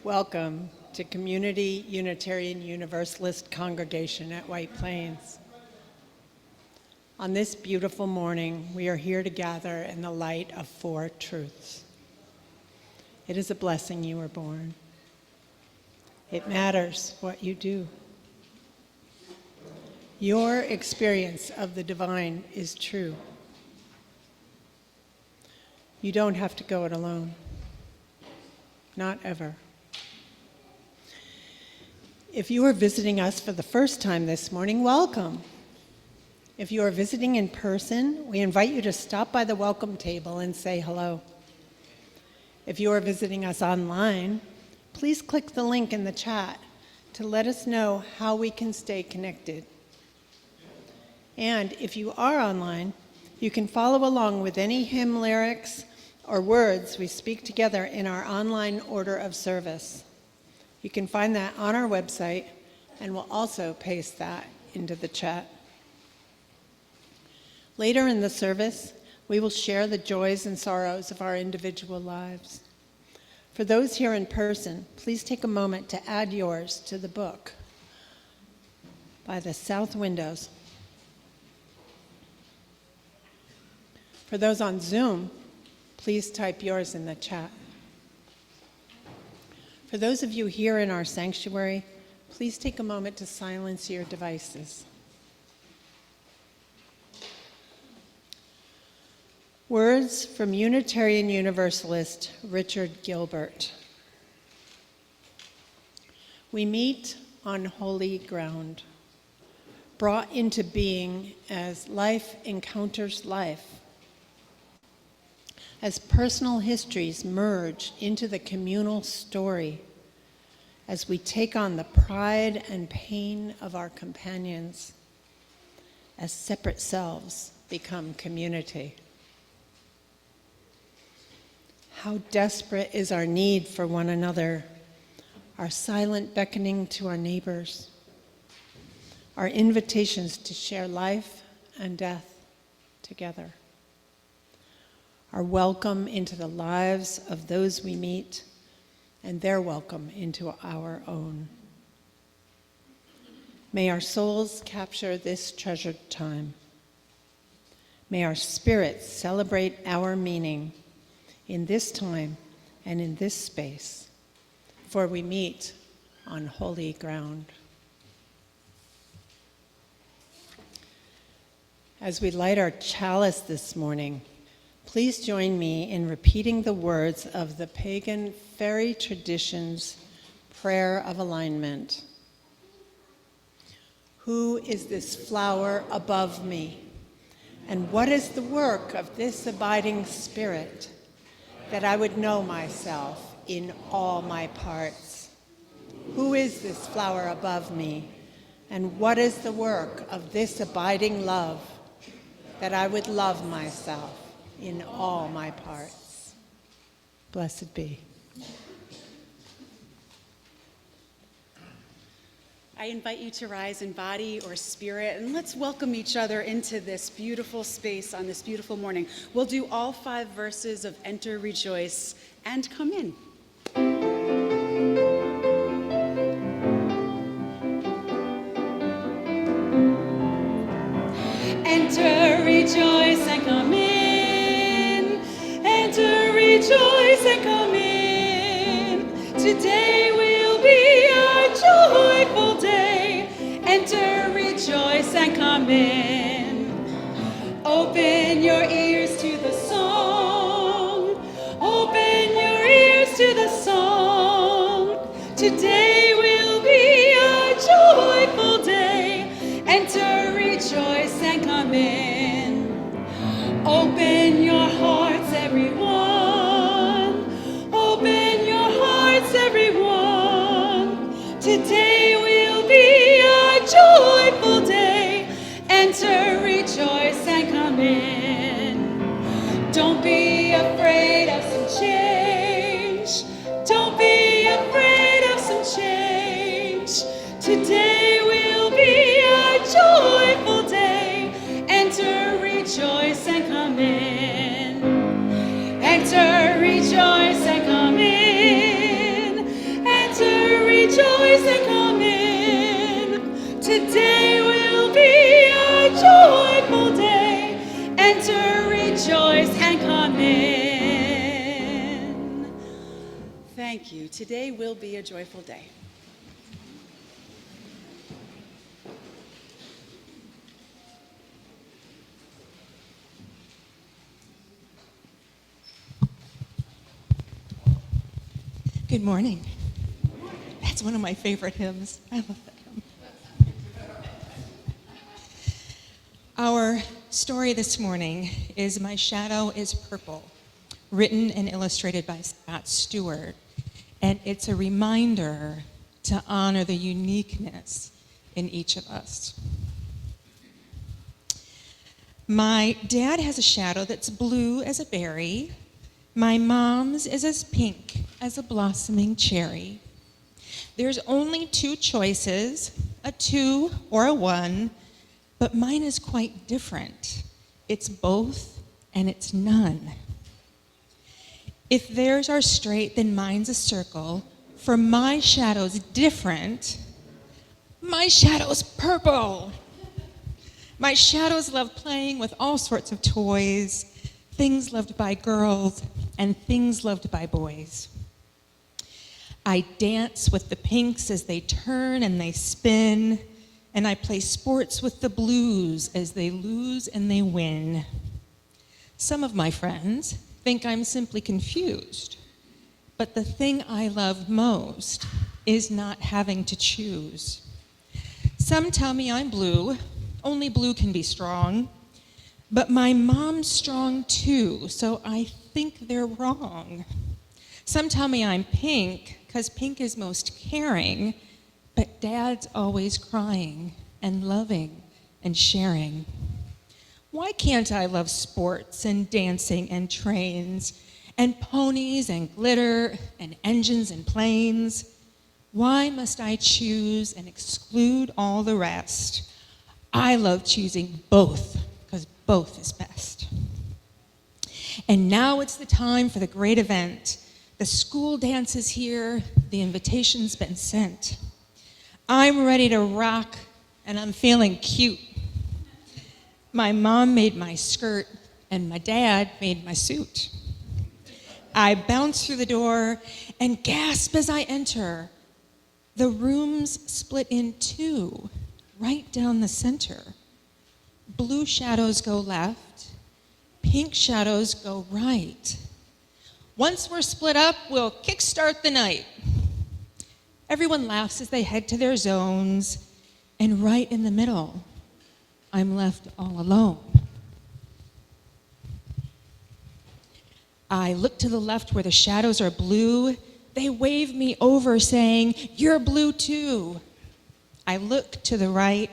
Welcome to Community Unitarian Universalist Congregation at White Plains. On this beautiful morning, we are here to gather in the light of four truths. It is a blessing you were born. It matters what you do. Your experience of the divine is true. You don't have to go it alone. Not ever. If you are visiting us for the first time this morning, welcome. If you are visiting in person, we invite you to stop by the welcome table and say hello. If you are visiting us online, please click the link in the chat to let us know how we can stay connected. And if you are online, you can follow along with any hymn lyrics or words we speak together in our online order of service. You can find that on our website, and we'll also paste that into the chat. Later in the service, we will share the joys and sorrows of our individual lives. For those here in person, please take a moment to add yours to the book by the south windows. For those on Zoom, please type yours in the chat. For those of you here in our sanctuary, please take a moment to silence your devices. Words from Unitarian Universalist Richard Gilbert. We meet on holy ground, brought into being as life encounters life. As personal histories merge into the communal story, as we take on the pride and pain of our companions, as separate selves become community. How desperate is our need for one another, our silent beckoning to our neighbors, our invitations to share life and death together. Our welcome into the lives of those we meet, and their welcome into our own. May our souls capture this treasured time. May our spirits celebrate our meaning in this time and in this space, for we meet on holy ground. As we light our chalice this morning, please join me in repeating the words of the pagan fairy tradition's prayer of alignment. Who is this flower above me? And what is the work of this abiding spirit? That I would know myself in all my parts. Who is this flower above me? And what is the work of this abiding love? That I would love myself in all my parts. Blessed be. I invite you to rise in body or spirit, and let's welcome each other into this beautiful space on this beautiful morning. We'll do all 5 verses of Enter, Rejoice, and Come In. Enter, rejoice, and come in. Enter, rejoice, and come in. Today will be a joyful day. Enter, rejoice, and come in. Open your ears to the song. Open your ears to the song. Today will be a joyful day. Enter, rejoice, and come in. Open your hearts, everyone. Open your hearts, everyone. Today will be a joyful day. Enter, rejoice, and come in. Don't be afraid of some change. Don't be afraid of some change. Today will be a joyful day. Enter, rejoice, and come in. Enter, rejoice, and come in. Thank you. Today will be a joyful day. Good morning. That's one of my favorite hymns. I love that hymn. Our story this morning is My Shadow is Purple, written and illustrated by Scott Stewart. And it's a reminder to honor the uniqueness in each of us. My dad has a shadow that's blue as a berry. My mom's is as pink as a blossoming cherry. There's only two choices, a 2 or a 1, but mine is quite different. It's both and it's none. If theirs are straight, then mine's a circle. For my shadow's different. My shadow's purple. My shadows love playing with all sorts of toys, things loved by girls and things loved by boys. I dance with the pinks as they turn and they spin, and I play sports with the blues as they lose and they win. Some of my friends think I'm simply confused, but the thing I love most is not having to choose. Some tell me I'm blue, only blue can be strong, but my mom's strong too, so I think they're wrong. Some tell me I'm pink, because pink is most caring, but Dad's always crying and loving and sharing. Why can't I love sports and dancing and trains and ponies and glitter and engines and planes? Why must I choose and exclude all the rest? I love choosing both, because both is best. And now it's the time for the great event. The school dance is here, the invitation's been sent. I'm ready to rock, and I'm feeling cute. My mom made my skirt, and my dad made my suit. I bounce through the door and gasp as I enter. The room's split in two, right down the center. Blue shadows go left, pink shadows go right. Once we're split up, we'll kickstart the night. Everyone laughs as they head to their zones, and right in the middle, I'm left all alone. I look to the left where the shadows are blue. They wave me over saying, "You're blue too." I look to the right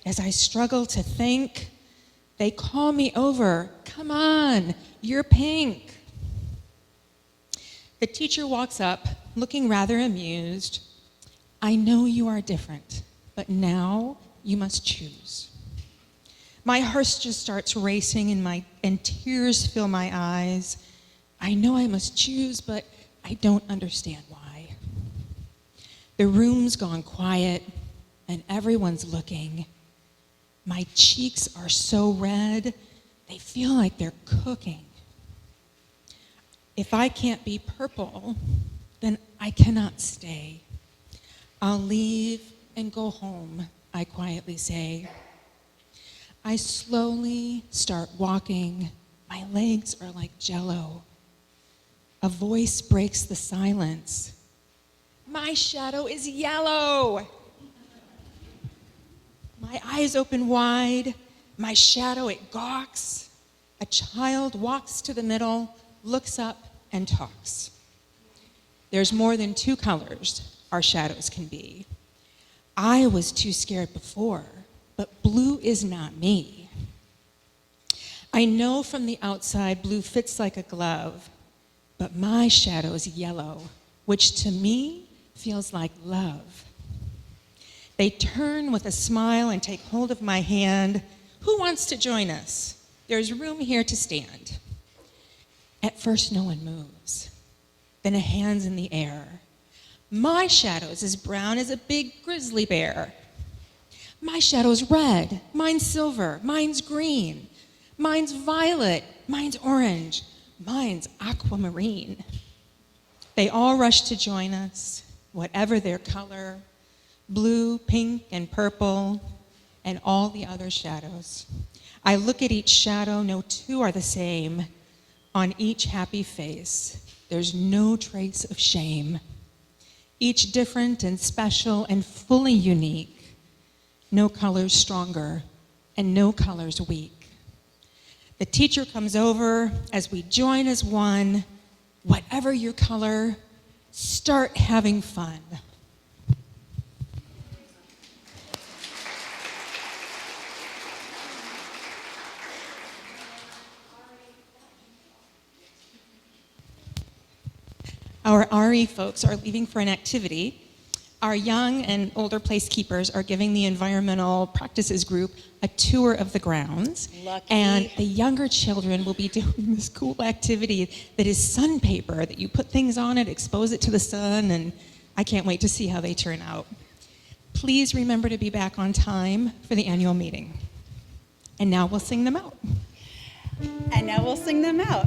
as I struggle to think. They call me over, "Come on, you're pink." The teacher walks up, looking rather amused. "I know you are different, but now you must choose." My heart just starts racing and tears fill my eyes. I know I must choose, but I don't understand why. The room's gone quiet, and everyone's looking. My cheeks are so red, they feel like they're cooking. If I can't be purple, then I cannot stay. I'll leave and go home, I quietly say. I slowly start walking. My legs are like jello. A voice breaks the silence. "My shadow is yellow." My eyes open wide. My shadow, it gawks. A child walks to the middle, looks up, and talks. There's more than two colors our shadows can be. I was too scared before, but blue is not me. I know from the outside blue fits like a glove, but my shadow is yellow, which to me feels like love. They turn with a smile and take hold of my hand. "Who wants to join us? There's room here to stand." At first, no one moves. Then a hand's in the air. My shadow's as brown as a big grizzly bear. My shadow's red, mine's silver, mine's green, mine's violet, mine's orange, mine's aquamarine. They all rush to join us, whatever their color, blue, pink, and purple, and all the other shadows. I look at each shadow, no two are the same. On each happy face, there's no trace of shame. Each different and special and fully unique. No colors stronger and no colors weak. The teacher comes over as we join as one. Whatever your color, start having fun. Our RE folks are leaving for an activity. Our young and older placekeepers are giving the environmental practices group a tour of the grounds. Lucky. And the younger children will be doing this cool activity that is sun paper, that you put things on it, expose it to the sun, and I can't wait to see how they turn out. Please remember to be back on time for the annual meeting. And now we'll sing them out. And now we'll sing them out.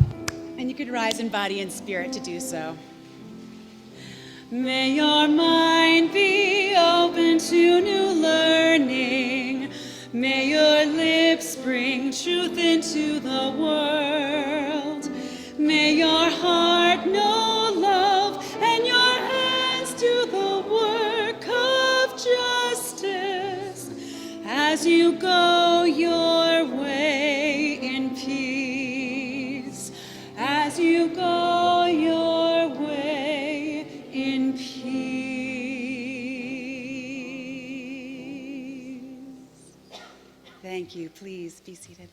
And you could rise in body and spirit to do so. May your mind be open to new learning. May your lips bring truth into the world. May your heart know love and your hands do the work of justice as you go your way in peace. As you go your way in peace. Thank you. Please be seated.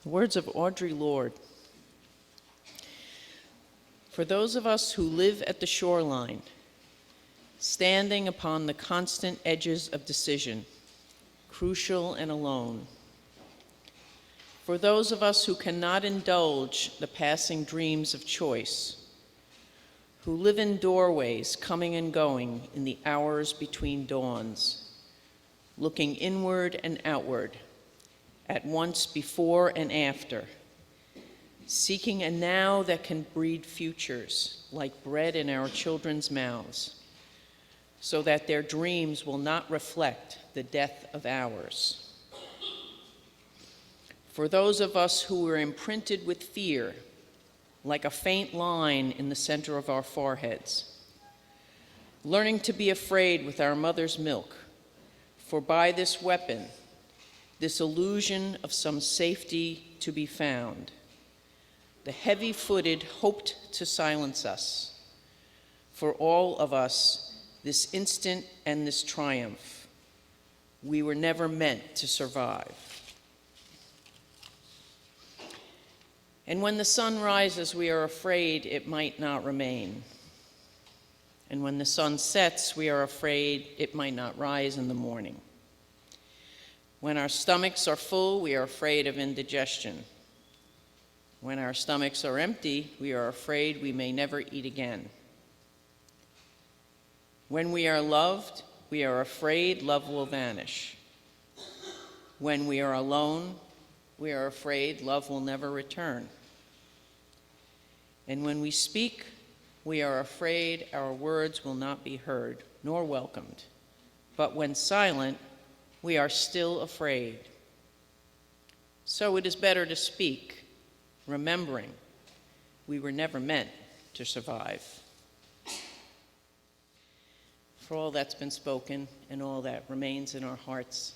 The words of Audre Lorde. For those of us who live at the shoreline, standing upon the constant edges of decision, crucial and alone, For those of us who cannot indulge the passing dreams of choice, who live in doorways coming and going in the hours between dawns, looking inward and outward, at once before and after, seeking a now that can breed futures like bread in our children's mouths, so that their dreams will not reflect the death of ours. For those of us who were imprinted with fear, like a faint line in the center of our foreheads, learning to be afraid with our mother's milk, for by this weapon, this illusion of some safety to be found, the heavy-footed hoped to silence us. For all of us, this instant and this triumph, we were never meant to survive. And when the sun rises, we are afraid it might not remain. And when the sun sets, we are afraid it might not rise in the morning. When our stomachs are full, we are afraid of indigestion. When our stomachs are empty, we are afraid we may never eat again. When we are loved, we are afraid love will vanish. When we are alone, we are afraid love will never return. And when we speak, we are afraid our words will not be heard nor welcomed. But when silent, we are still afraid. So it is better to speak, remembering we were never meant to survive. For all that's been spoken and all that remains in our hearts,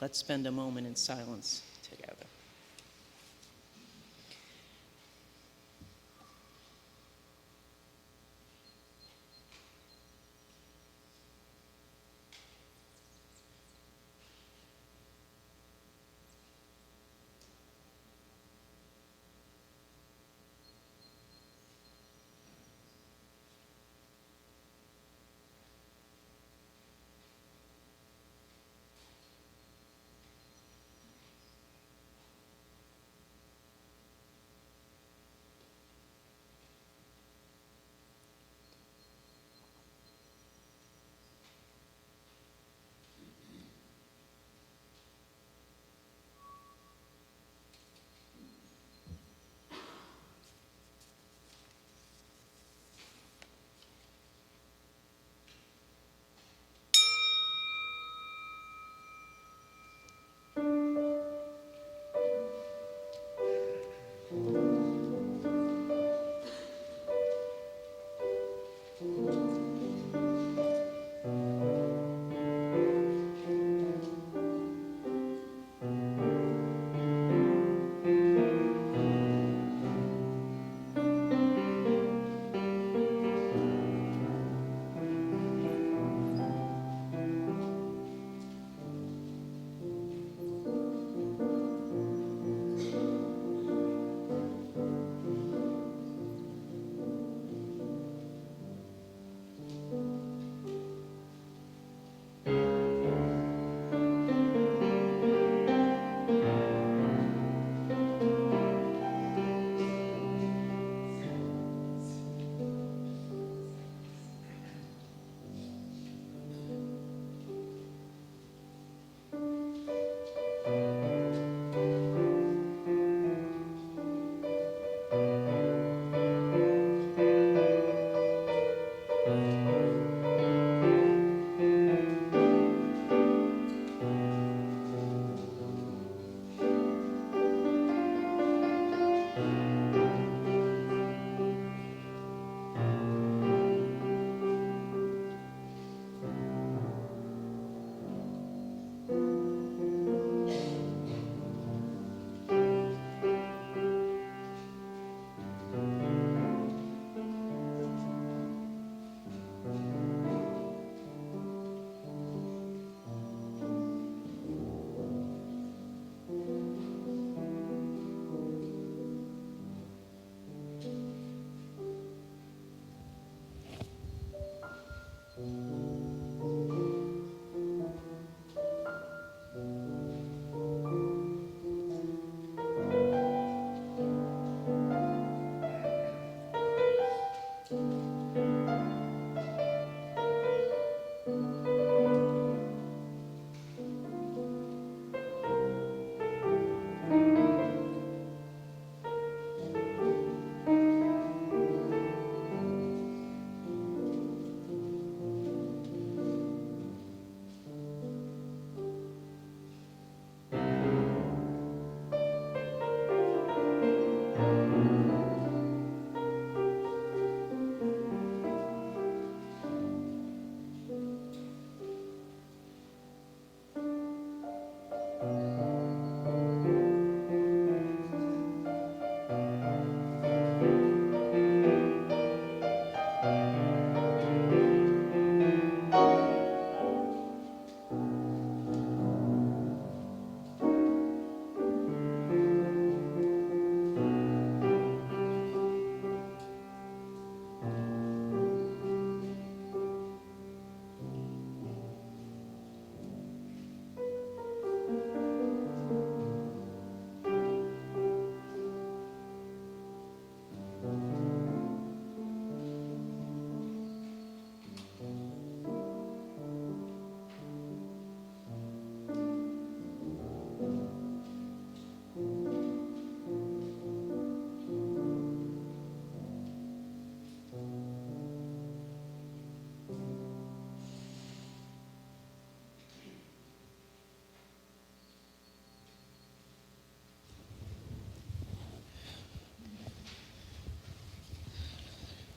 let's spend a moment in silence together.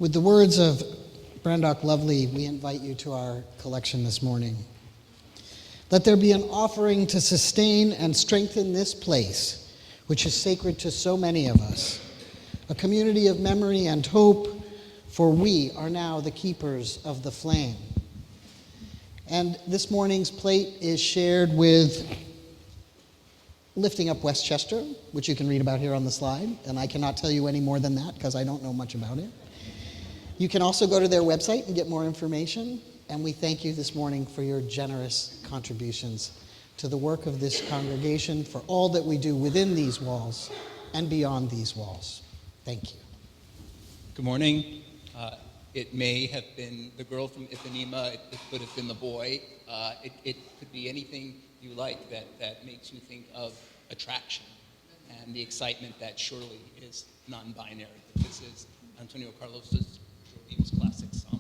With the words of Brandock Lovely, we invite you to our collection this morning. Let there be an offering to sustain and strengthen this place, which is sacred to so many of us, a community of memory and hope, for we are now the keepers of the flame. And this morning's plate is shared with Lifting Up Westchester, which you can read about here on the slide, and I cannot tell you any more than that because I don't know much about it. You can also go to their website and get more information, and we thank you this morning for your generous contributions to the work of this congregation, for all that we do within these walls and beyond these walls. Thank you. Good morning. It may have been the girl from Ipanema. It could have been the boy. It could be anything you like that makes you think of attraction and the excitement that surely is non-binary. This is Antonio Carlos's Jolie's classic song.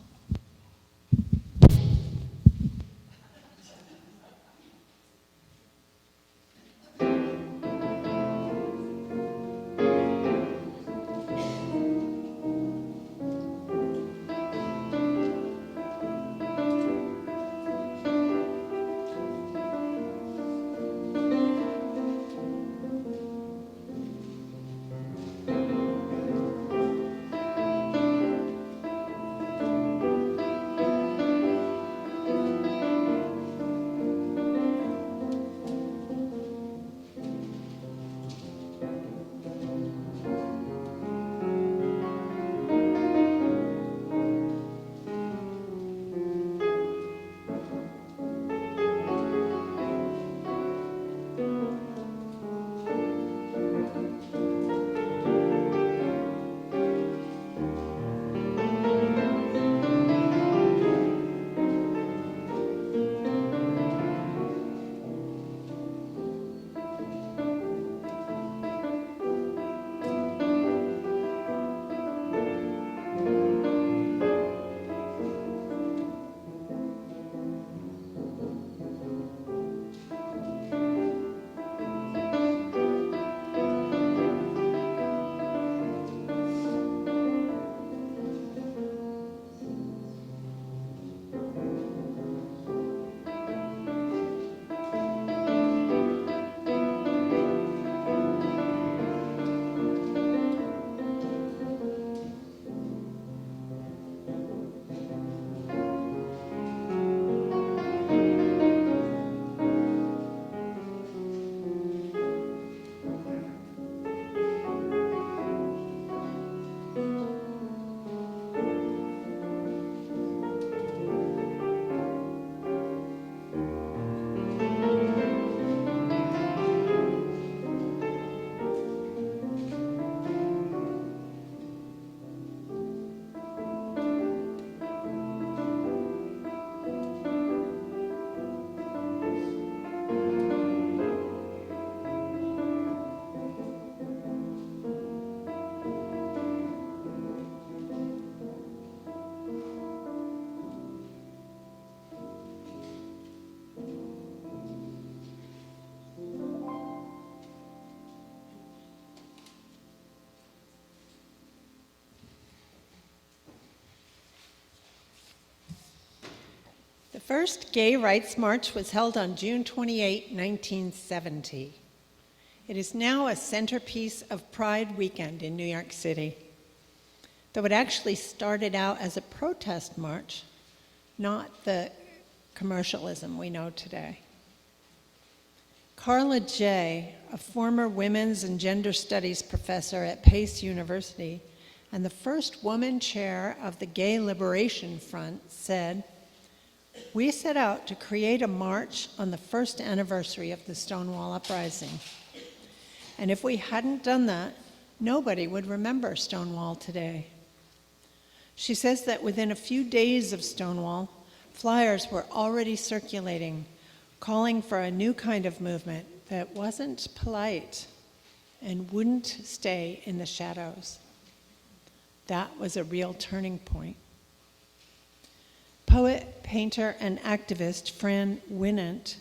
The first Gay Rights March was held on June 28, 1970. It is now a centerpiece of Pride Weekend in New York City, though it actually started out as a protest march, not the commercialism we know today. Carla Jay, a former women's and gender studies professor at Pace University and the first woman chair of the Gay Liberation Front, said, "We set out to create a march on the first anniversary of the Stonewall Uprising. And if we hadn't done that, nobody would remember Stonewall today." She says that within a few days of Stonewall, flyers were already circulating, calling for a new kind of movement that wasn't polite and wouldn't stay in the shadows. That was a real turning point. Poet, painter, and activist Fran Winant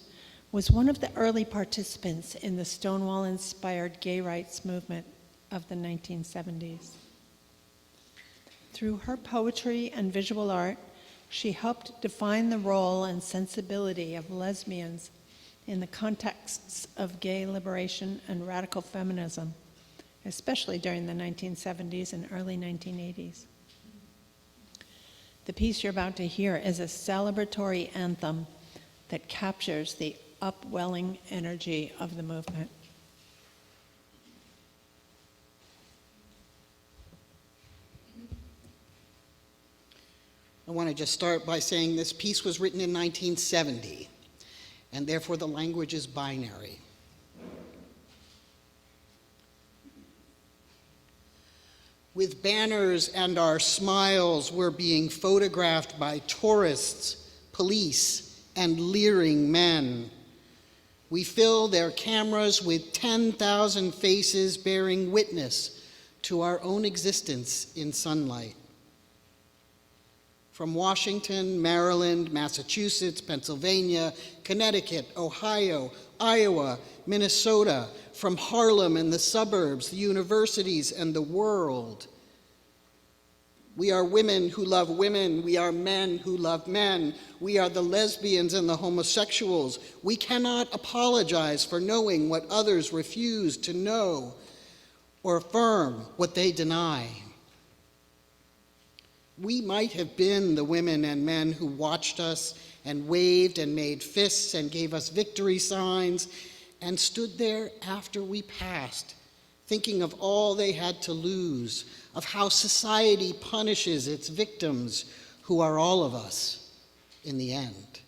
was one of the early participants in the Stonewall-inspired gay rights movement of the 1970s. Through her poetry and visual art, she helped define the role and sensibility of lesbians in the contexts of gay liberation and radical feminism, especially during the 1970s and early 1980s. The piece you're about to hear is a celebratory anthem that captures the upwelling energy of the movement. I want to just start by saying this piece was written in 1970, and therefore the language is binary. With banners and our smiles, we're being photographed by tourists, police, and leering men. We fill their cameras with 10,000 faces bearing witness to our own existence in sunlight. From Washington, Maryland, Massachusetts, Pennsylvania, Connecticut, Ohio, Iowa, Minnesota, from Harlem and the suburbs, the universities, and the world. We are women who love women. We are men who love men. We are the lesbians and the homosexuals. We cannot apologize for knowing what others refuse to know or affirm what they deny. We might have been the women and men who watched us and waved and made fists and gave us victory signs and stood there after we passed, thinking of all they had to lose, of how society punishes its victims, who are all of us in the end.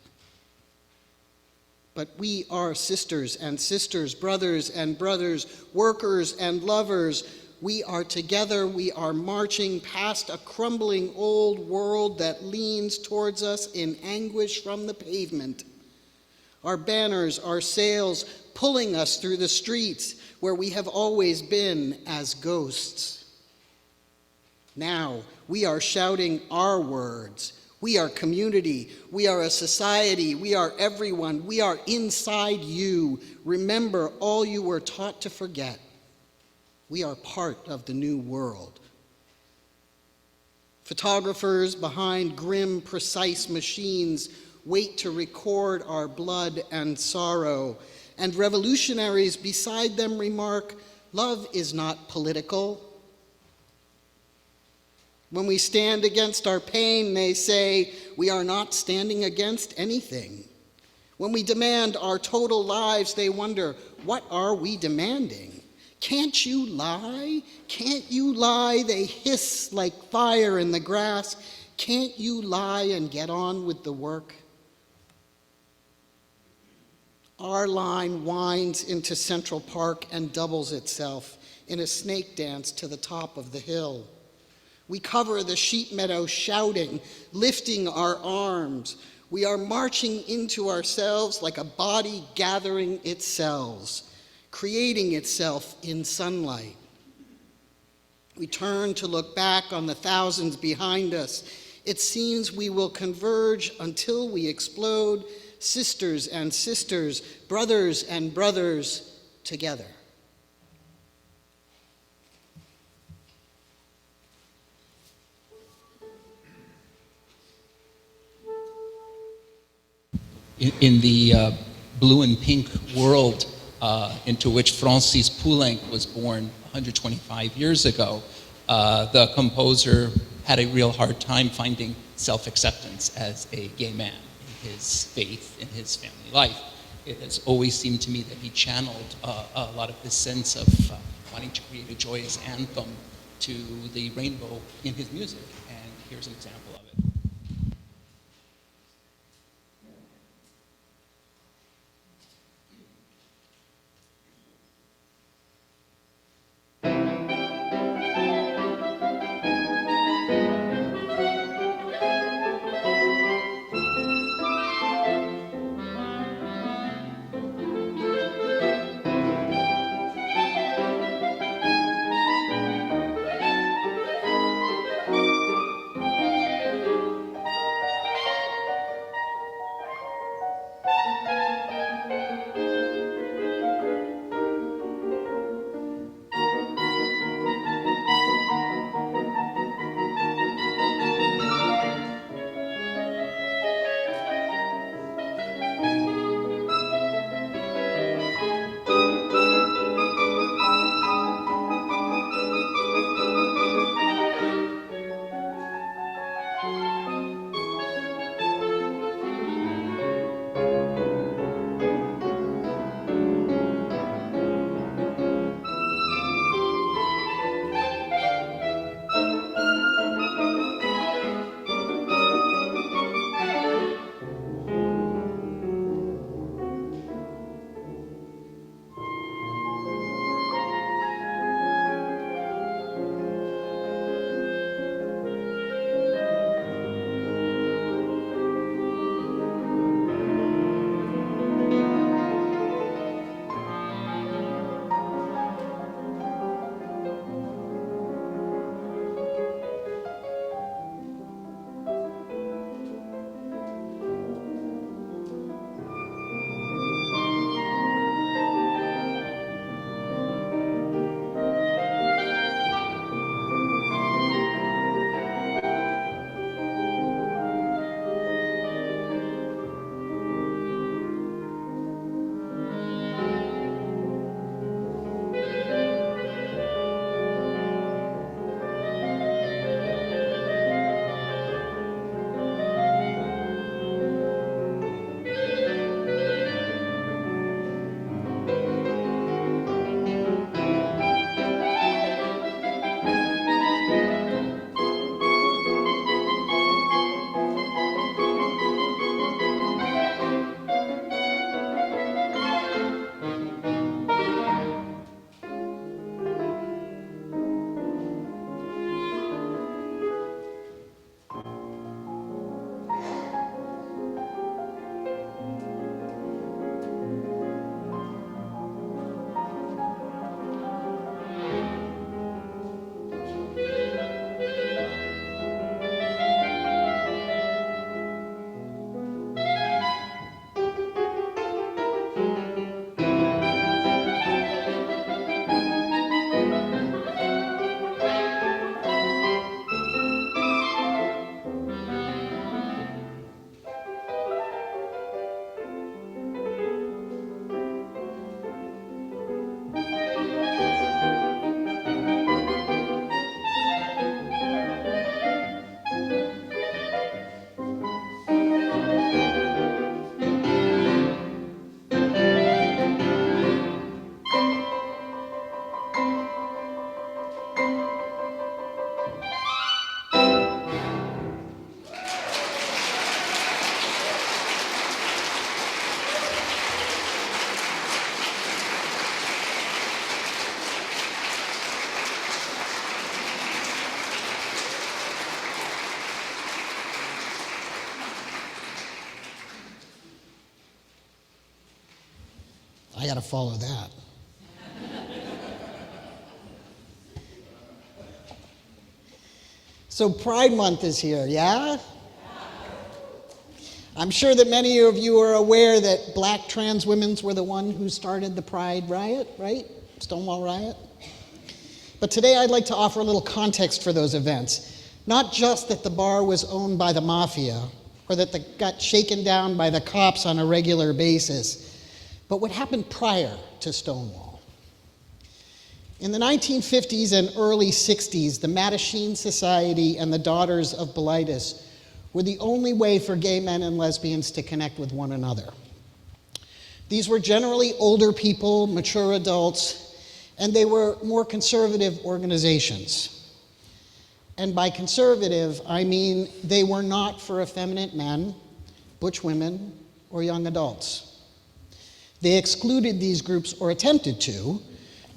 But we are sisters and sisters, brothers and brothers, workers and lovers. We are together. We are marching past a crumbling old world that leans towards us in anguish from the pavement. Our banners, our sails, pulling us through the streets where we have always been as ghosts. Now we are shouting our words. We are community. We are a society. We are everyone. We are inside you. Remember all you were taught to forget. We are part of the new world. Photographers behind grim, precise machines wait to record our blood and sorrow, and revolutionaries beside them remark, love is not political. When we stand against our pain, they say, we are not standing against anything. When we demand our total lives, they wonder, what are we demanding? Can't you lie? Can't you lie? They hiss like fire in the grass. Can't you lie and get on with the work? Our line winds into Central Park and doubles itself in a snake dance to the top of the hill. We cover the sheep meadow shouting, lifting our arms. We are marching into ourselves like a body gathering its cells, creating itself in sunlight. We turn to look back on the thousands behind us. It seems we will converge until we explode, sisters and sisters, brothers and brothers, together. In the blue and pink world into which Francis Poulenc was born 125 years ago, the composer had a real hard time finding self-acceptance as a gay man in his faith, in his family life. It has always seemed to me that he channeled a lot of this sense of wanting to create a joyous anthem to the rainbow in his music, and here's an example of it. got to follow that. So Pride Month is here, yeah? I'm sure that many of you are aware that black trans women were the one who started the Pride riot, right? Stonewall riot. But today I'd like to offer a little context for those events. Not just that the bar was owned by the mafia, or that they got shaken down by the cops on a regular basis, but what happened prior to Stonewall. In the 1950s and early 60s, the Mattachine Society and the Daughters of Bilitis were the only way for gay men and lesbians to connect with one another. These were generally older people, mature adults, and they were more conservative organizations. And by conservative, I mean they were not for effeminate men, butch women, or young adults. They excluded these groups, or attempted to,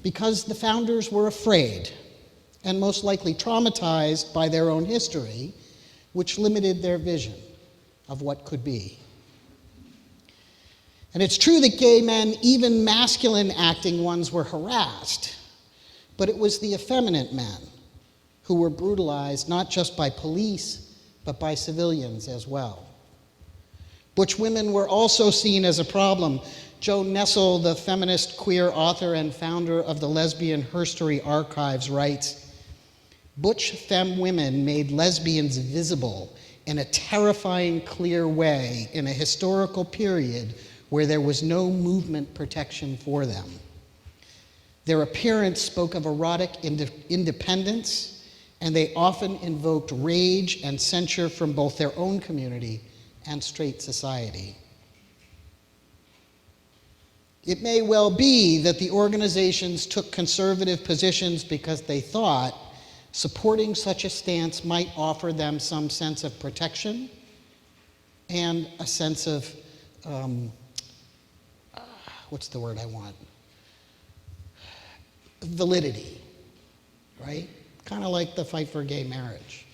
because the founders were afraid, and most likely traumatized by their own history, which limited their vision of what could be. And it's true that gay men, even masculine acting ones, were harassed, but it was the effeminate men who were brutalized not just by police, but by civilians as well. Butch women were also seen as a problem. Jo Nessel, the feminist queer author and founder of the Lesbian Herstory Archives, writes, "Butch femme women made lesbians visible in a terrifying, clear way in a historical period where there was no movement protection for them. Their appearance spoke of erotic independence, and they often invoked rage and censure from both their own community and straight society." It may well be that the organizations took conservative positions because they thought supporting such a stance might offer them some sense of protection and a sense of, what's the word I want? Validity, right? Kind of like the fight for gay marriage.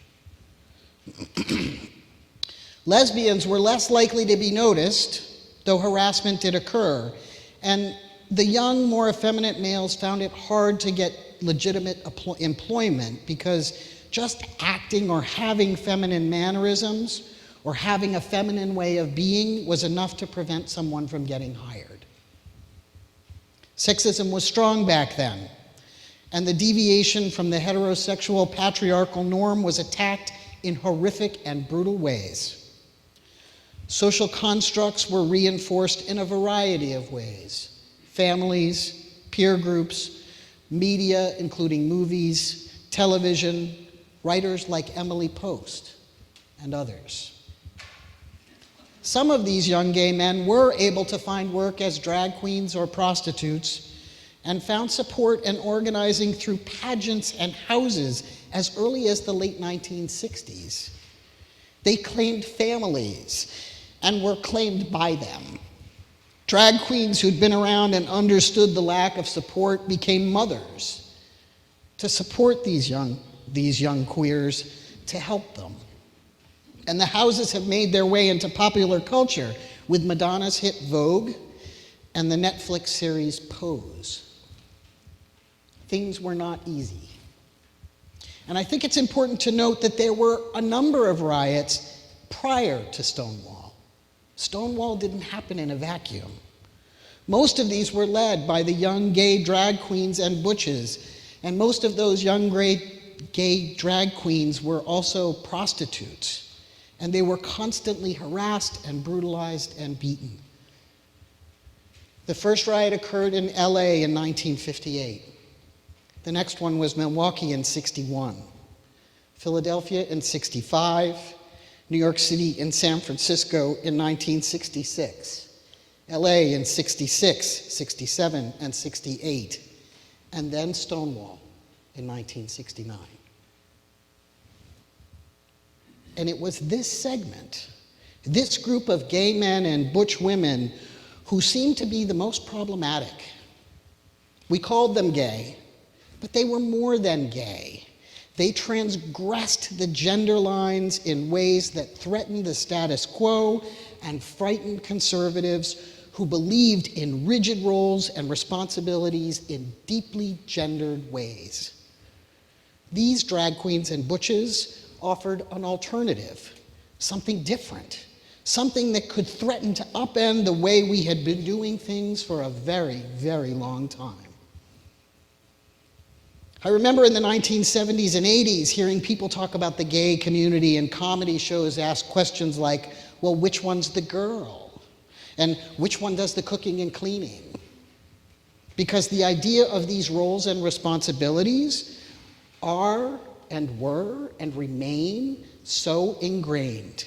Lesbians were less likely to be noticed, though harassment did occur. And the young, more effeminate males found it hard to get legitimate employment because just acting or having feminine mannerisms or having a feminine way of being was enough to prevent someone from getting hired. Sexism was strong back then, and the deviation from the heterosexual patriarchal norm was attacked in horrific and brutal ways. Social constructs were reinforced in a variety of ways: families, peer groups, media, including movies, television, writers like Emily Post, and others. Some of these young gay men were able to find work as drag queens or prostitutes and found support and organizing through pageants and houses as early as the late 1960s. They claimed families and were claimed by them. Drag queens who'd been around and understood the lack of support became mothers to support these young queers, to help them. And the houses have made their way into popular culture with Madonna's hit Vogue and the Netflix series Pose. Things were not easy. And I think it's important to note that there were a number of riots prior to Stonewall. Stonewall didn't happen in a vacuum. Most of these were led by the young gay drag queens and butches, and most of those young gay drag queens were also prostitutes, and they were constantly harassed and brutalized and beaten. The first riot occurred in LA in 1958. The next one was Milwaukee in 61, Philadelphia in 65, New York City and San Francisco in 1966, LA in 66, 67, and 68, and then Stonewall in 1969. And it was this segment, this group of gay men and butch women who seemed to be the most problematic. We called them gay, but they were more than gay. They transgressed the gender lines in ways that threatened the status quo and frightened conservatives who who believed in rigid roles and responsibilities in deeply gendered ways. These drag queens and butches offered an alternative, something different, something that could threaten to upend the way we had been doing things for a very, very long time. I remember in the 1970s and 80s hearing people talk about the gay community and comedy shows ask questions like, well, which one's the girl? And which one does the cooking and cleaning? Because the idea of these roles and responsibilities are and were and remain so ingrained.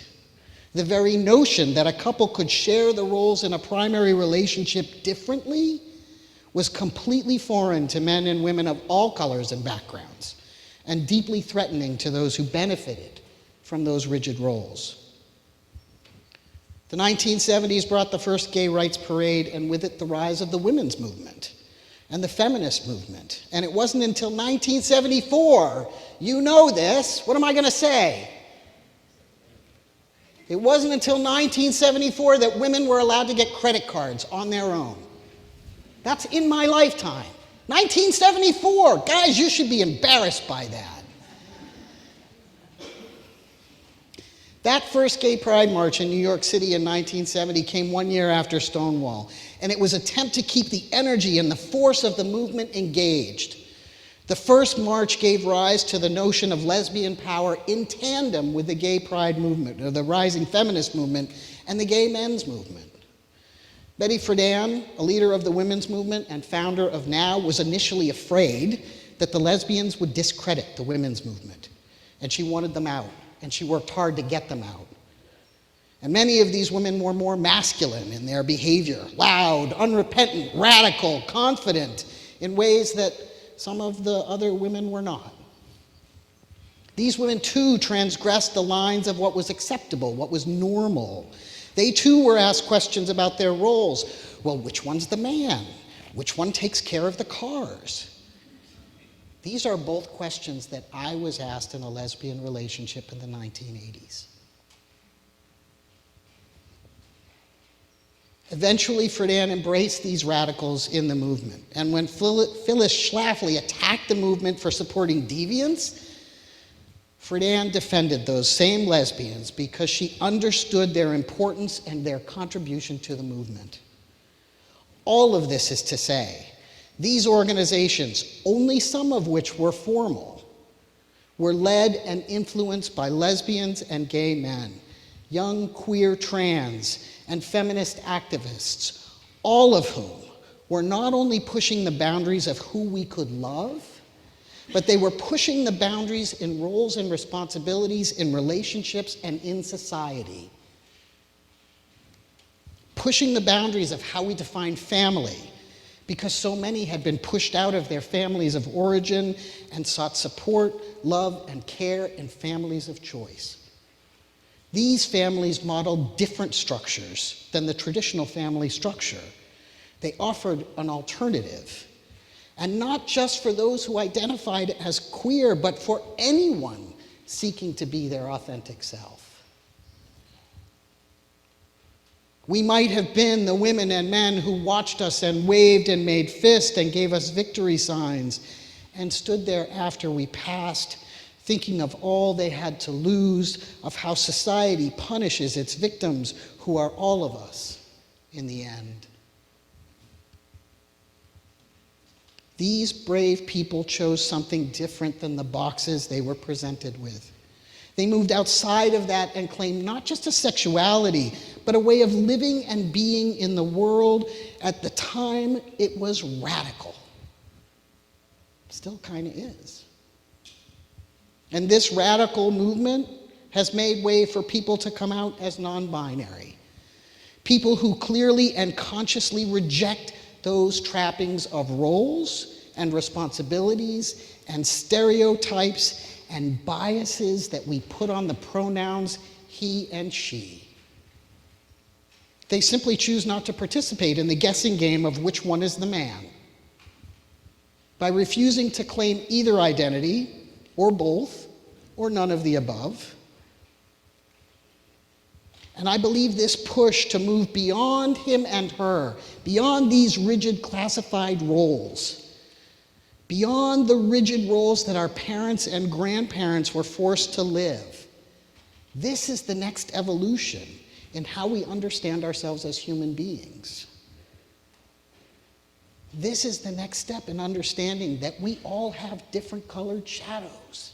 The very notion that a couple could share the roles in a primary relationship differently was completely foreign to men and women of all colors and backgrounds, and deeply threatening to those who benefited from those rigid roles. The 1970s brought the first gay rights parade, and with it the rise of the women's movement and the feminist movement. And it wasn't until 1974, you know this, what am I going to say? It wasn't until 1974 that women were allowed to get credit cards on their own. That's in my lifetime. 1974. Guys, you should be embarrassed by that. That first gay pride march in New York City in 1970 came 1 year after Stonewall, and it was an attempt to keep the energy and the force of the movement engaged. The first march gave rise to the notion of lesbian power in tandem with the gay pride movement, or the rising feminist movement, and the gay men's movement. Betty Friedan, a leader of the women's movement and founder of NOW, was initially afraid that the lesbians would discredit the women's movement, and she wanted them out, and she worked hard to get them out. And many of these women were more masculine in their behavior, loud, unrepentant, radical, confident, in ways that some of the other women were not. These women too transgressed the lines of what was acceptable, what was normal. They too were asked questions about their roles. Well, which one's the man? Which one takes care of the cars? These are both questions that I was asked in a lesbian relationship in the 1980s. Eventually, Friedan embraced these radicals in the movement. And when Phyllis Schlafly attacked the movement for supporting deviance, Friedan defended those same lesbians because she understood their importance and their contribution to the movement. All of this is to say, these organizations, only some of which were formal, were led and influenced by lesbians and gay men, young queer trans and feminist activists, all of whom were not only pushing the boundaries of who we could love, but they were pushing the boundaries in roles and responsibilities in relationships and in society. Pushing the boundaries of how we define family, because so many had been pushed out of their families of origin and sought support, love, and care in families of choice. These families modeled different structures than the traditional family structure. They offered an alternative, and not just for those who identified as queer, but for anyone seeking to be their authentic self. We might have been the women and men who watched us and waved and made fists and gave us victory signs and stood there after we passed, thinking of all they had to lose, of how society punishes its victims, who are all of us in the end. These brave people chose something different than the boxes they were presented with. They moved outside of that and claimed not just a sexuality, but a way of living and being in the world. At the time, it was radical. Still kind of is. And this radical movement has made way for people to come out as non-binary. People who clearly and consciously reject those trappings of roles and responsibilities and stereotypes and biases that we put on the pronouns he and she. They simply choose not to participate in the guessing game of which one is the man. By refusing to claim either identity, or both, or none of the above. And I believe this push to move beyond him and her, beyond these rigid classified roles, beyond the rigid roles that our parents and grandparents were forced to live. This is the next evolution in how we understand ourselves as human beings. This is the next step in understanding that we all have different colored shadows.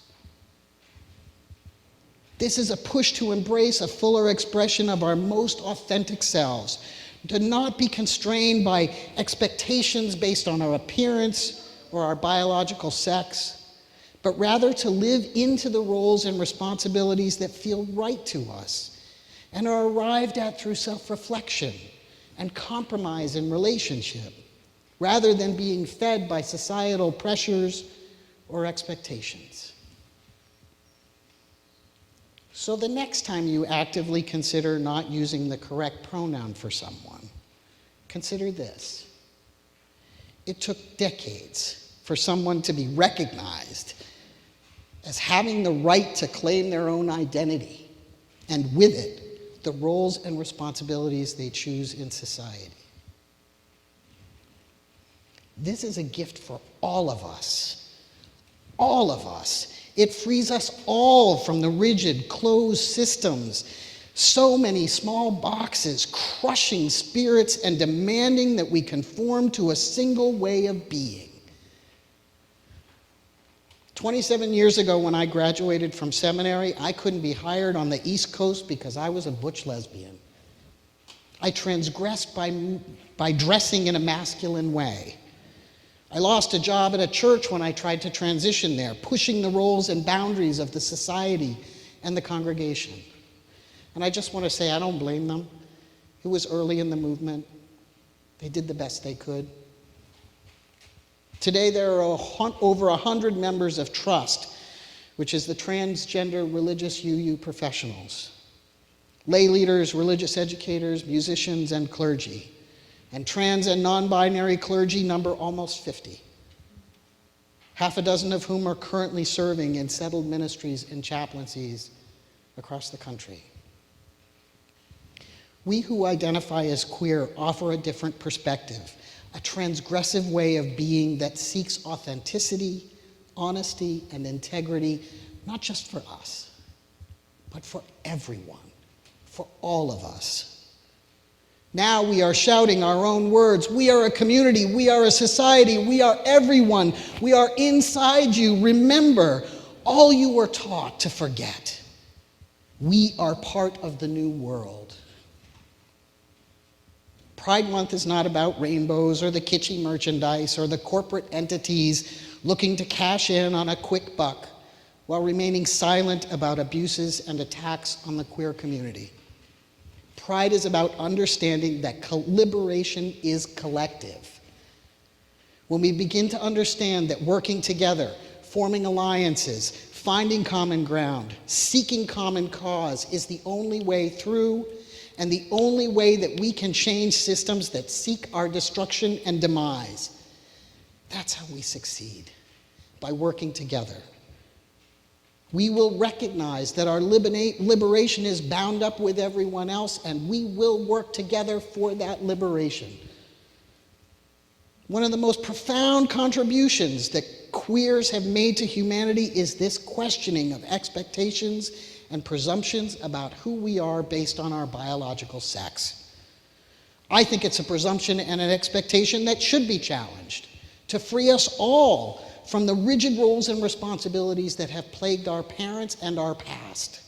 This is a push to embrace a fuller expression of our most authentic selves, to not be constrained by expectations based on our appearance or our biological sex, but rather to live into the roles and responsibilities that feel right to us and are arrived at through self-reflection and compromise in relationship, rather than being fed by societal pressures or expectations. So the next time you actively consider not using the correct pronoun for someone, consider this. It took decades for someone to be recognized as having the right to claim their own identity, and with it, the roles and responsibilities they choose in society. This is a gift for all of us. All of us. It frees us all from the rigid, closed systems, so many small boxes, crushing spirits and demanding that we conform to a single way of being. 27 years ago, when I graduated from seminary, I couldn't be hired on the East Coast because I was a butch lesbian. I transgressed by dressing in a masculine way. I lost a job at a church when I tried to transition there, pushing the roles and boundaries of the society and the congregation. And I just want to say I don't blame them. It was early in the movement. They did the best they could. Today there are over 100 members of Trust, which is the transgender religious UU professionals, lay leaders, religious educators, musicians, and clergy. And trans and non-binary clergy number almost 50, half a dozen of whom are currently serving in settled ministries and chaplaincies across the country. We who identify as queer offer a different perspective, a transgressive way of being that seeks authenticity, honesty, and integrity, not just for us, but for everyone, for all of us. Now we are shouting our own words. We are a community. We are a society. We are everyone. We are inside you. Remember all you were taught to forget. We are part of the new world. Pride Month is not about rainbows or the kitschy merchandise or the corporate entities looking to cash in on a quick buck while remaining silent about abuses and attacks on the queer community. Pride is about understanding that liberation is collective. When we begin to understand that working together, forming alliances, finding common ground, seeking common cause is the only way through and the only way that we can change systems that seek our destruction and demise. That's how we succeed, by working together. We will recognize that our liberation is bound up with everyone else, and we will work together for that liberation. One of the most profound contributions that queers have made to humanity is this questioning of expectations and presumptions about who we are based on our biological sex. I think it's a presumption and an expectation that should be challenged to free us all from the rigid roles and responsibilities that have plagued our parents and our past.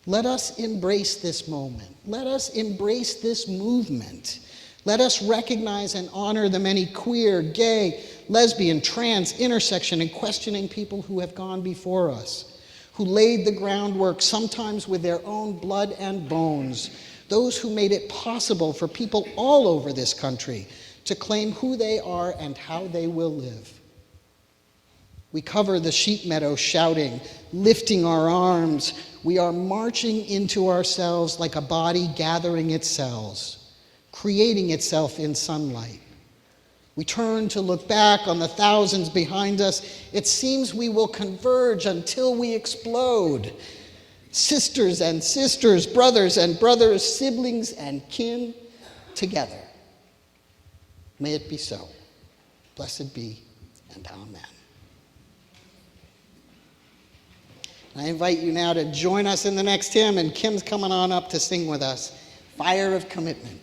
Let us embrace this moment. Let us embrace this movement. Let us recognize and honor the many queer, gay, lesbian, trans, intersection, and questioning people who have gone before us, who laid the groundwork, sometimes with their own blood and bones, those who made it possible for people all over this country to claim who they are and how they will live. We cover the sheep meadow shouting, lifting our arms. We are marching into ourselves like a body gathering its cells, creating itself in sunlight. We turn to look back on the thousands behind us. It seems we will converge until we explode. sisters and sisters, brothers and brothers, siblings and kin together. May it be so. Blessed be, and amen. I invite you now to join us in the next hymn, and Kim's coming on up to sing with us, Fire of Commitment.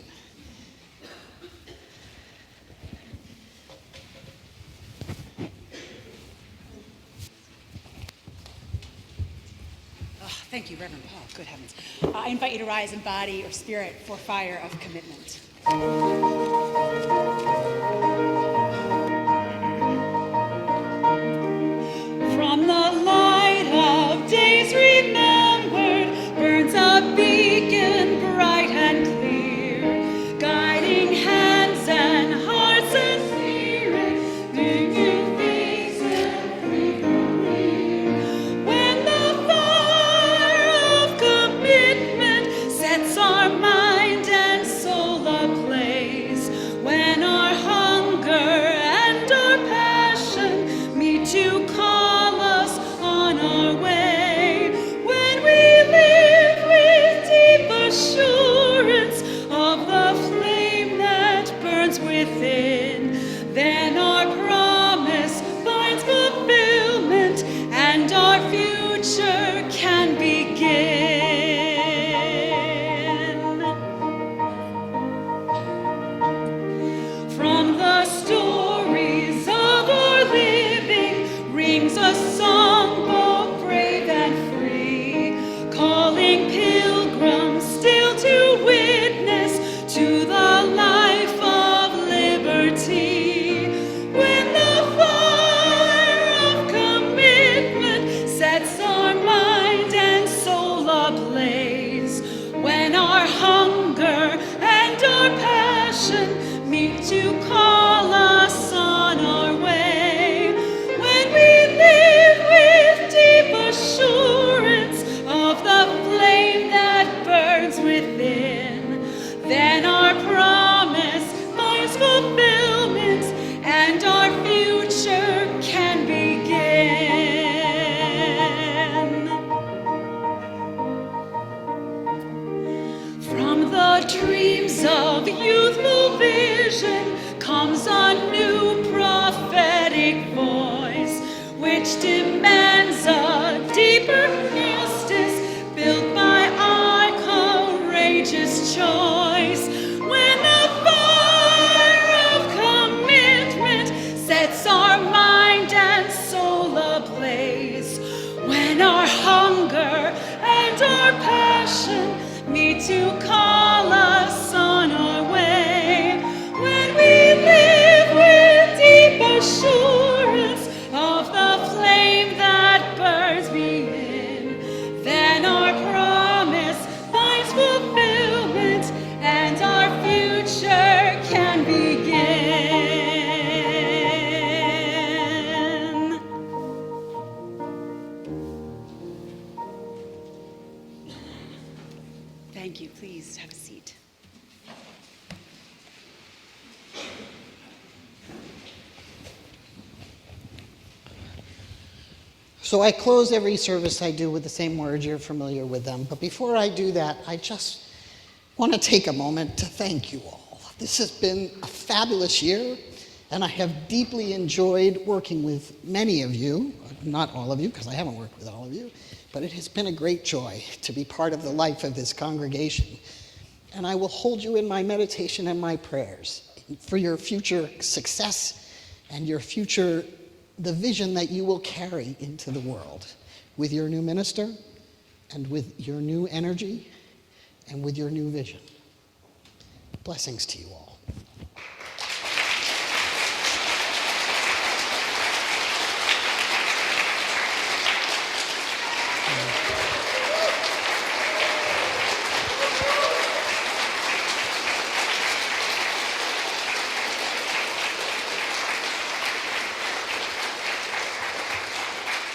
Thank you, Reverend Paul. Good heavens. I invite you to rise in body or spirit for fire of commitment. From the light of days remembered burns a beacon bright and clear, guiding hands and hearts and spirit, making faith and free from fear. When the fire of commitment sets our mind and soul ablaze, when our hunger and our passion meet to call us on our way, when we live with deep assurance of the flame that burns within, then our promise finds fulfillment and our future can begin. From the stories of our living rings a song both brave and free, calling pilgrims still to witness to the life of liberty. When the fire of commitment sets our mind and soul ablaze, when our hunger and our passion meet to call us on our way, when we live with deep assurance of the flame that burns within, then our promise finds fulfillment and our future can begin. From the dreams of youthful vision comes a new prophetic voice, which demands a deeper justice built by our courageous choice. When the fire of commitment sets our mind and soul ablaze, when our hunger and our passion meet to call us on our way, when we live with deep assurance of the flame that burns within, then our promise finds fulfillment and our future can begin. Thank you. Please have a seat. So I close every service I do with the same words. You're familiar with them. But before I do that, I just want to take a moment to thank you all. This has been a fabulous year, and I have deeply enjoyed working with many of you. Not all of you, because I haven't worked with all of you. But it has been a great joy to be part of the life of this congregation. And I will hold you in my meditation and my prayers for your future success and your future, the vision that you will carry into the world with your new minister and with your new energy and with your new vision. Blessings to you all.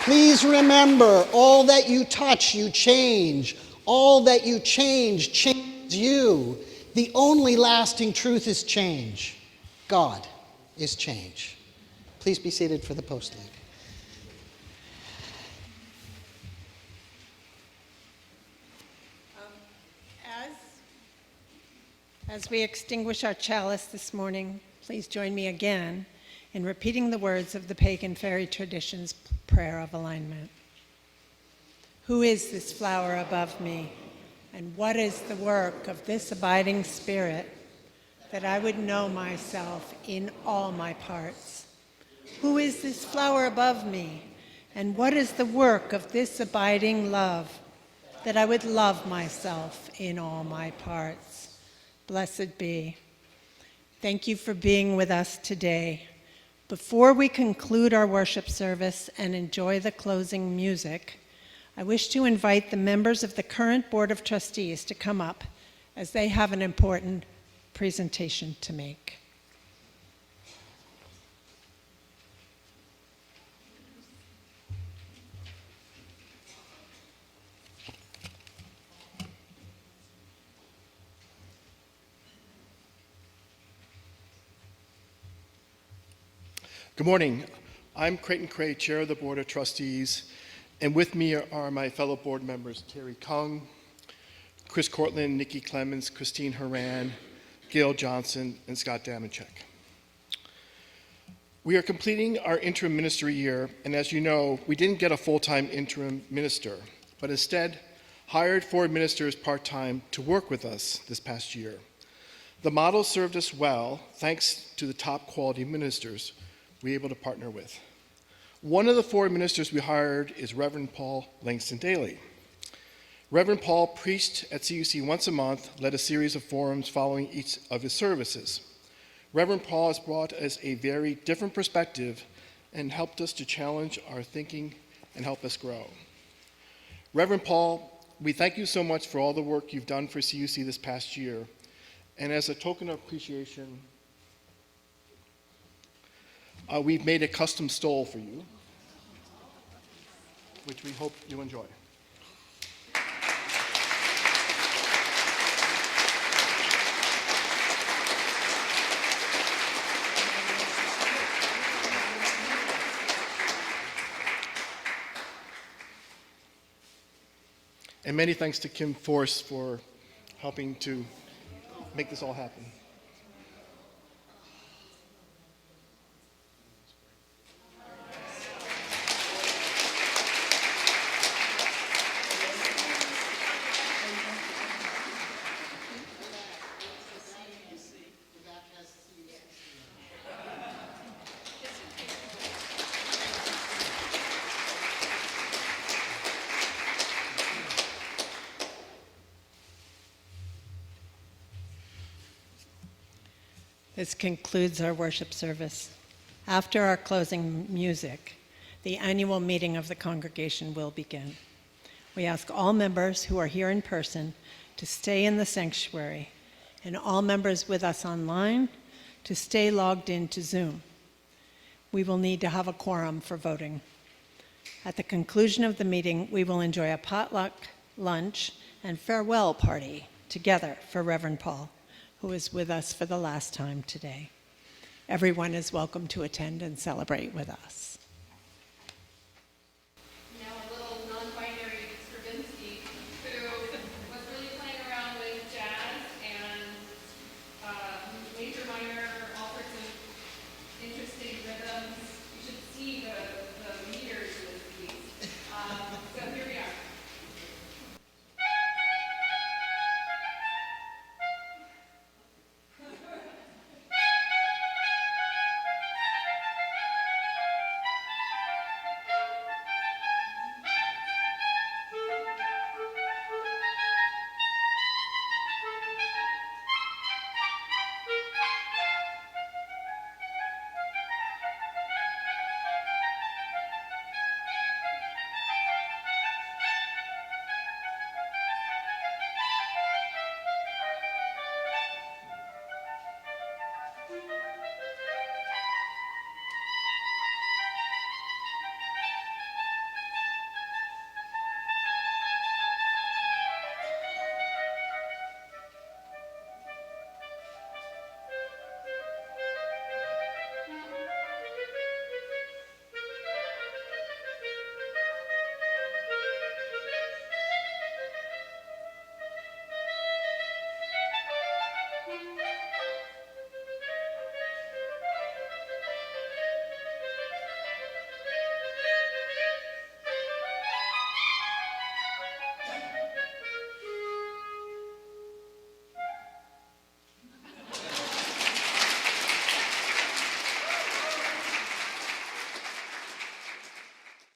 Please remember, all that you touch, you change. All that you change, changes you. The only lasting truth is change. God is change. Please be seated for the post-lead. As we extinguish our chalice this morning, please join me again in repeating the words of the pagan fairy tradition's prayer of alignment. Who is this flower above me, and what is the work of this abiding spirit, that I would know myself in all my parts? Who is this flower above me, and what is the work of this abiding love, that I would love myself in all my parts? Blessed be. Thank you for being with us today. Before we conclude our worship service and enjoy the closing music, I wish to invite the members of the current Board of Trustees to come up, as they have an important presentation to make. Good morning. I'm Creighton Cray, Chair of the Board of Trustees, and with me are my fellow board members, Terry Kung, Chris Cortland, Nikki Clemens, Christine Horan, Gail Johnson, and Scott Damachek. We are completing our interim ministry year, and as you know, we didn't get a full-time interim minister, but instead hired 4 ministers part-time to work with us this past year. The model served us well, thanks to the top quality ministers we were able to partner with. One of the 4 ministers we hired is Reverend Paul Langston-Daley. Reverend Paul preached at CUUC once a month, led a series of forums following each of his services. Reverend Paul has brought us a very different perspective and helped us to challenge our thinking and help us grow. Reverend Paul, we thank you so much for all the work you've done for CUUC this past year. And as a token of appreciation, we've made a custom stole for you, which we hope you enjoy. And many thanks to Kim Force for helping to make this all happen. This concludes our worship service. After our closing music, the annual meeting of the congregation will begin. We ask all members who are here in person to stay in the sanctuary, and all members with us online to stay logged into Zoom. We will need to have a quorum for voting. At the conclusion of the meeting, we will enjoy a potluck, lunch, and farewell party together for Reverend Paul, who is with us for the last time today. Everyone is welcome to attend and celebrate with us.